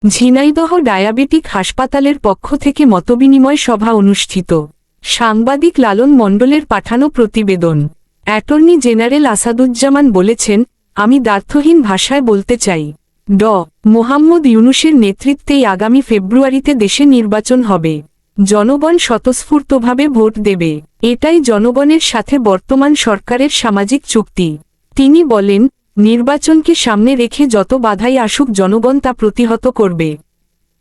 Jhenaidah diabetic হাসপাতালের পক্ষ থেকে মতবিনিময় সভা অনুষ্ঠিত। সাংবাদিক লালন মণ্ডলের পাঠানো প্রতিবেদন। অ্যাটর্নি জেনারেল আসাদুজ্জামান বলেছেন, আমি দ্ব্যর্থহীন ভাষায় বলতে চাই, মোহাম্মদ ইউনূসের নেতৃত্বেই আগামী ফেব্রুয়ারিতে দেশে নির্বাচন হবে। জনগণ স্বতঃস্ফূর্তভাবে ভোট দেবে। এটাই জনগণের সাথে বর্তমান সরকারের সামাজিক চুক্তি। তিনি বলেন, নির্বাচনকে সামনে রেখে যত বাধাই আসুক জনগণ তা প্রতিহত করবে।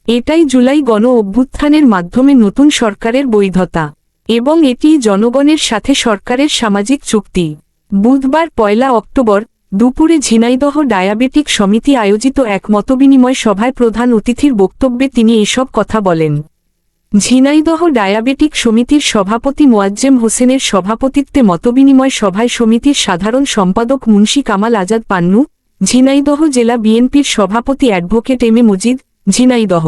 এটাই জুলাই গণ অভ্যুত্থানের মাধ্যমে নতুন সরকারের বৈধতা, এবং এটিই জনগণের সাথে সরকারের সামাজিক চুক্তি। বুধবার ১ অক্টোবর দুপুরে ঝিনাইদহ ডায়াবেটিক সমিতি আয়োজিত এক মতবিনিময় সভায় প্রধান অতিথির বক্তব্যে তিনি এসব কথা বলেন। ঝিনাইদহ ডায়াবেটিক সমিতির সভাপতি মোয়াজ্জেম হোসেনের সভাপতিত্বে মতবিনিময় সভায় সমিতির সাধারণ সম্পাদক মুন্সী কামাল আজাদ পান্নু, ঝিনাইদহ জেলা বিএনপির সভাপতি advocate M A Majid, Jhenaidah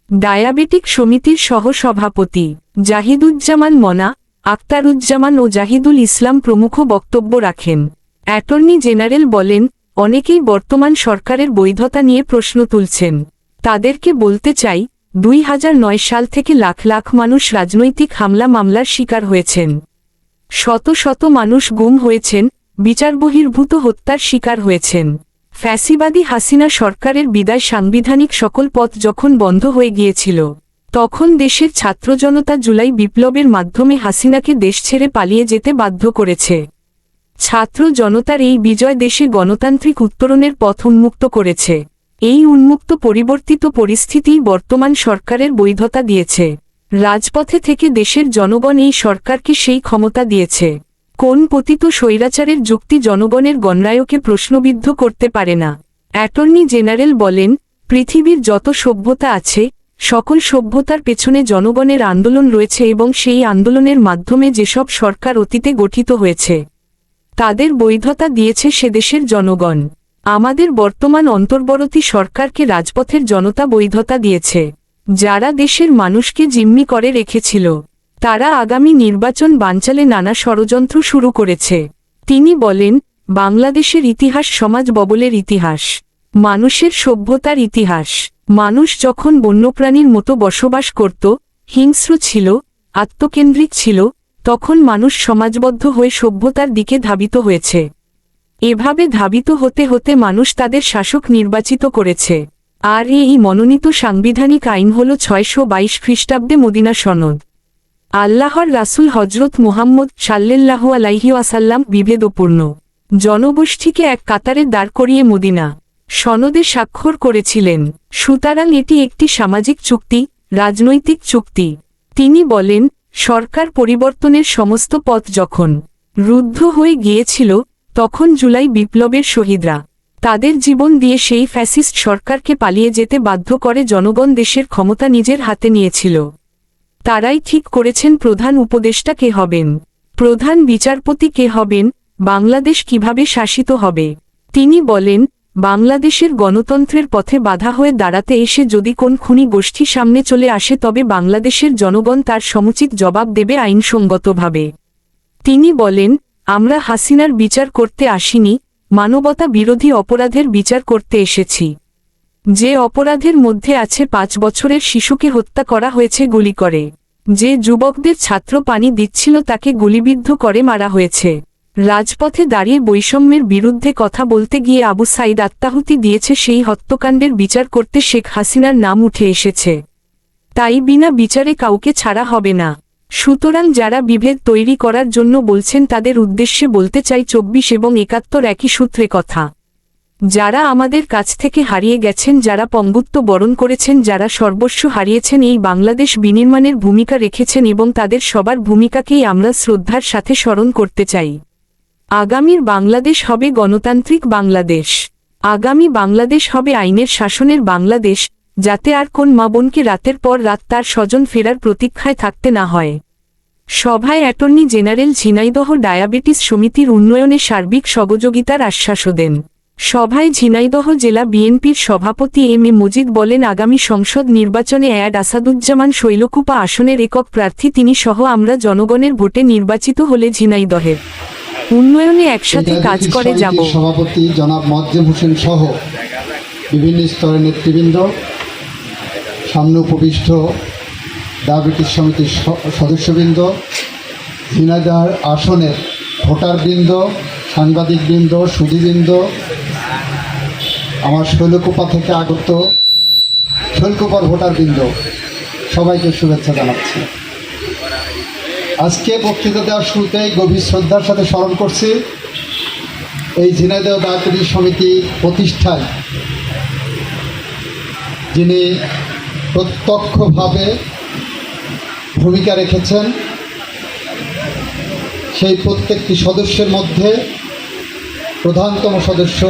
diabetic সমিতির সহ-সভাপতি জাহিদুজ্জামান মনা, আক্তারুজ্জামান ও জাহিদুল ইসলাম প্রমুখ বক্তব্য রাখেন। অ্যাটর্নি জেনারেল বলেন, অনেকেই বর্তমান সরকারের বৈধতা নিয়ে প্রশ্ন তুলছেন। তাদেরকে বলতে চাই, ২০০৯ সাল থেকে লাখ লাখ মানুষ রাজনৈতিক হামলা মামলার শিকার হয়েছেন। শত শত মানুষ গুম হয়েছেন, বিচারবহির্ভূত হত্যার শিকার হয়েছেন। ফ্যাসিবাদী হাসিনা সরকারের বিদায় সাংবিধানিক সকল পথ যখন বন্ধ হয়ে গিয়েছিল, তখন দেশের ছাত্র জনতা জুলাই বিপ্লবের মাধ্যমে হাসিনাকে দেশ ছেড়ে পালিয়ে যেতে বাধ্য করেছে। ছাত্র জনতার এই বিজয় দেশে গণতান্ত্রিক উত্তরণের পথ উন্মুক্ত করেছে। এই উন্মুক্ত পরিবর্তিত পরিস্থিতিই বর্তমান সরকারের বৈধতা দিয়েছে। রাজপথে থেকে দেশের জনগণ এই সরকারকে সেই ক্ষমতা দিয়েছে। কোন পতিত স্বৈরাচারের যুক্তি জনগণের গণরায়কে প্রশ্নবিদ্ধ করতে পারে না। অ্যাটর্নি জেনারেল বলেন, পৃথিবীর যত সভ্যতা আছে, সকল সভ্যতার পেছনে জনগণের আন্দোলন রয়েছে এবং সেই আন্দোলনের মাধ্যমে যেসব সরকার অতীতে গঠিত হয়েছে, তাদের বৈধতা দিয়েছে সে দেশের জনগণ। আমাদের বর্তমান অন্তর্বর্তী সরকারকে রাজপথের জনতা বৈধতা দিয়েছে। যারা দেশের মানুষকে জিম্মি করে রেখেছিল, তারা আগামী নির্বাচন বানচালে নানা ষড়যন্ত্র শুরু করেছে। তিনি বলেন, বাংলাদেশের ইতিহাস সমাজ ববলের ইতিহাস, মানুষের সভ্যতার ইতিহাস। মানুষ যখন বন্যপ্রাণীর মতো বসবাস করত, হিংস্র ছিল, আত্মকেন্দ্রিক ছিল, তখন মানুষ সমাজবদ্ধ হয়ে সভ্যতার দিকে ধাবিত হয়েছে। এভাবে ধাবিত হতে হতে মানুষ তাদের শাসক নির্বাচিত করেছে। আর এই মনোনীত সাংবিধানিক আইন হল ৬২২ খ্রিস্টাব্দে মদিনা সনদ। আল্লাহর রাসূল হযরত মুহাম্মদ সাল্লাল্লাহু আলাইহি ওয়াসাল্লাম বিভেদপূর্ণ জনগোষ্ঠীকে এক কাতারে দাঁড় করিয়ে মদিনা সনদে স্বাক্ষর করেছিলেন। সুতরাং এটি একটি সামাজিক চুক্তি, রাজনৈতিক চুক্তি। তিনি বলেন, সরকার পরিবর্তনের সমস্ত পথ যখন রুদ্ধ হয়ে গিয়েছিল, তখন জুলাই বিপ্লবের শহীদরা তাদের জীবন দিয়ে সেই ফ্যাসিস্ট সরকারকে পালিয়ে যেতে বাধ্য করে জনগণ দেশের ক্ষমতা নিজের হাতে নিয়েছিল। তারাই ঠিক করেছেন প্রধান উপদেষ্টা কে হবেন, প্রধান বিচারপতি কে হবেন, বাংলাদেশ কিভাবে শাসিত হবে। তিনি বলেন, বাংলাদেশের গণতন্ত্রের পথে বাধা হয়ে দাঁড়াতে এসে যদি কোন খুনি গোষ্ঠী সামনে চলে আসে তবে বাংলাদেশের জনগণ তার সমুচিত জবাব দেবে আইনসঙ্গতভাবে। তিনি বলেন, আমরা হাসিনার বিচার করতে আসিনি, মানবতা বিরোধী অপরাধের বিচার করতে এসেছি। যে অপরাধের মধ্যে আছে ৫ বছরের শিশুকে হত্যা করা হয়েছে গুলি করে, যে যুবকদের ছাত্র পানি দিচ্ছিল তাকে গুলিবিদ্ধ করে মারা হয়েছে, রাজপথে দাঁড়িয়ে বৈষম্যের বিরুদ্ধে কথা বলতে গিয়ে আবু সাইদ আত্মাহুতি দিয়েছে, সেই হত্যাকাণ্ডের বিচার করতে শেখ হাসিনার নাম উঠে এসেছে। তাই বিনা বিচারে কাউকে ছাড়া হবে না। সুতরাং যারা বিভেদ তৈরি করার জন্য বলছেন তাদের উদ্দেশ্যে বলতে চাই ২৪ এবং ৭১ একই সূত্রে কথা। যারা আমাদের কাছ থেকে হারিয়ে গেছেন, যারা পঙ্গুত্ব বরণ করেছেন, যারা সর্বস্ব হারিয়েছেন, এই বাংলাদেশ বিনির্মাণের ভূমিকা রেখেছেন এবং তাদের সবার ভূমিকাকেই আমরা শ্রদ্ধার সাথে স্মরণ করতে চাই। আগামীর বাংলাদেশ হবে গণতান্ত্রিক বাংলাদেশ। আগামী বাংলাদেশ হবে আইনের শাসনের বাংলাদেশ, যাতে আর কোন মা বোনকে রাতের পর রাত তার স্বজন ফেরার প্রতীক্ষায় থাকতে না হয়। সভায় অ্যাটর্নি জেনারেল ঝিনাইদহ ডায়াবেটিস সমিতির উন্নয়নে সার্বিক সহযোগিতার আশ্বাসও দেন। সভায় ঝিনাইদহ জেলা বিএনপির সভাপতি এম এ মজিদ বলেন, আগামী সংসদ নির্বাচনে অ্যাড আসাদুজ্জামান শৈলকুপা আসনের একক প্রার্থী তিনি সহ আমরা জনগণের ভোটে নির্বাচিত হলে ঝিনাইদহের উন্নয়নে একসাথে কাজ করে যাব। সভাপতি জনাব মোয়াজ্জেম হোসেন সহ বিভিন্ন স্তরের নেতৃবৃন্দ, সামনে উপবিষ্ট ডায়াবেটিস সমিতির সদস্যবৃন্দ, ঝিনাইদহ আসনের ভোটারবৃন্দ, সাংবাদিকবৃন্দ, সুধীবৃন্দ, আমার শৈলকুপা থেকে আগত শৈলকুপার ভোটারবৃন্দ, সবাইকে শুভেচ্ছা জানাচ্ছি। আজকে বক্তৃতা দেওয়ার শুরুতেই গভীর শ্রদ্ধার সাথে স্মরণ করছি এই ঝিনাইদহ ডায়াবেটিস সমিতি প্রতিষ্ঠায় যিনি প্রত্যক্ষভাবে ভূমিকা রেখেছেন, সেই প্রত্যেকটি সদস্যের মধ্যে প্রধানতম সদস্য,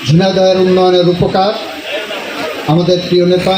ঝিনাইদহের উন্নয়নের রূপকার, আমাদের প্রিয় নেতা